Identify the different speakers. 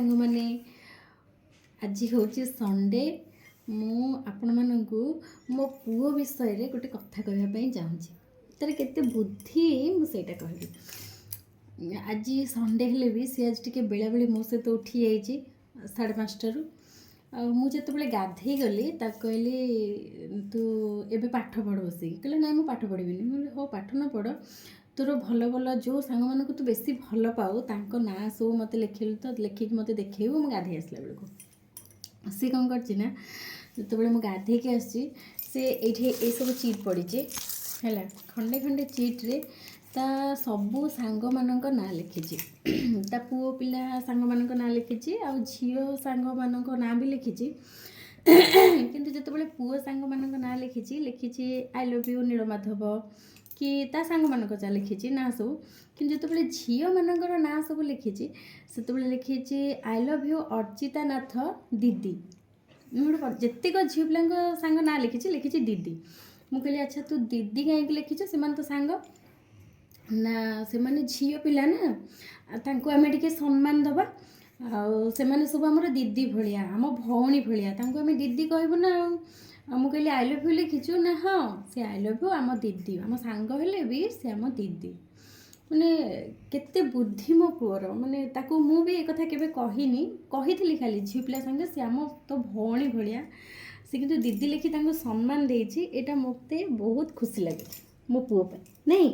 Speaker 1: ସାଙ୍ଗମାନେ ଆଜି ହେଉଛି ସଣ୍ଡେ। ମୁଁ ଆପଣମାନଙ୍କୁ ମୋ ପୁଅ ବିଷୟରେ ଗୋଟେ କଥା କହିବା ପାଇଁ ଚାହୁଁଛି। ତାର କେତେ ବୁଦ୍ଧି ମୁଁ ସେଇଟା କହିବି। ଆଜି ସଣ୍ଡେ ହେଲେ ବି ସେ ଆଜି ଟିକେ ବେଳାବେଳି ମୋ ସହିତ ଉଠି ଯାଇଛି 5:30ରୁ। ଆଉ ମୁଁ ଯେତେବେଳେ ଗାଧେଇ ଗଲି ତାକୁ କହିଲି ତୁ ଏବେ ପାଠ ପଢ଼ ବସିକି। କହିଲେ ନାଇଁ ମୁଁ ପାଠ ପଢ଼ିବିନି। ମୁଁ କହିଲି ହଉ ପାଠ ନ ପଢ଼, ତୋର ଭଲ ଭଲ ଯେଉଁ ସାଙ୍ଗମାନଙ୍କୁ ତୁ ବେଶୀ ଭଲ ପାଉ ତାଙ୍କ ନାଁ ସବୁ ମୋତେ ଲେଖିଲୁ ତ, ଲେଖିକି ମୋତେ ଦେଖେଇବୁ। ମୁଁ ଗାଧେଇ ଆସିଲା ବେଳକୁ ସେ କ'ଣ କରିଛି ନା, ଯେତେବେଳେ ମୁଁ ଗାଧେଇକି ଆସିଛି ସେ ଏଇଠି ଏଇସବୁ ଚିଟ୍ ପଡ଼ିଛି ହେଲା, ଖଣ୍ଡେ ଖଣ୍ଡେ ଚିଟ୍ରେ ତା ସବୁ ସାଙ୍ଗମାନଙ୍କ ନାଁ ଲେଖିଛି। ତା ପୁଅ ପିଲା ସାଙ୍ଗମାନଙ୍କ ନାଁ ଲେଖିଛି, ଆଉ ଝିଅ ସାଙ୍ଗମାନଙ୍କ ନାଁ ବି ଲେଖିଛି। କିନ୍ତୁ ଯେତେବେଳେ ପୁଅ ସାଙ୍ଗମାନଙ୍କ ନାଁ ଲେଖିଛି ଆଇ ଲଭ୍ ୟୁ ନୀଳମାଧବ କି ତା ସାଙ୍ଗମାନଙ୍କ ଯାହା ଲେଖିଛି ନାଁ ସବୁ। କିନ୍ତୁ ଯେତେବେଳେ ଝିଅମାନଙ୍କର ନାଁ ସବୁ ଲେଖିଛି ସେତେବେଳେ ଲେଖିଛି ଆଇ ଲଭ୍ ୟୁ ଅର୍ଚିତା ନାଥ ଦିଦି। ମୁଁ ଗୋଟେ ଯେତିକ ଝିଅ ପିଲାଙ୍କ ସାଙ୍ଗ ନାଁ ଲେଖିଛି ଦିଦି। ମୁଁ କହିଲି ଆଚ୍ଛା ତୁ ଦିଦି କାହିଁକି ଲେଖିଛୁ, ସେମାନେ ତ ସାଙ୍ଗ ନା, ସେମାନେ ଝିଅ ପିଲା ନା, ତାଙ୍କୁ ଆମେ ଟିକେ ସମ୍ମାନ ଦେବା। ଆଉ ସେମାନେ ସବୁ ଆମର ଦିଦି ଭଳିଆ, ଆମ ଭଉଣୀ ଭଳିଆ, ତାଙ୍କୁ ଆମେ ଦିଦି କହିବୁ ନା। ଆଉ ମୁଁ କହିଲି ଆଇ ଲଭ୍ ୟୁ ଲେଖିଛୁ ନା, ହଁ ସେ ଆଇ ଲଭ୍ ୟୁ ଆମ ଦିଦି, ଆମ ସାଙ୍ଗ ହେଲେ ବି ସେ ଆମ ଦିଦି। ମାନେ କେତେ ବୁଦ୍ଧି ମୋ ପୁଅର। ମାନେ ତାକୁ ମୁଁ ବି ଏ କଥା କେବେ କହିଥିଲି ଖାଲି ଝିଅ ପିଲା ସାଙ୍ଗେ ସେ ଆମ ତ ଭଉଣୀ ଭଳିଆ। ସେ କିନ୍ତୁ ଦିଦି ଲେଖି ତାଙ୍କୁ ସମ୍ମାନ ଦେଇଛି। ଏଇଟା ମୋତେ ବହୁତ ଖୁସି ଲାଗେ ମୋ ପୁଅ ପାଇଁ, ନାଇଁ।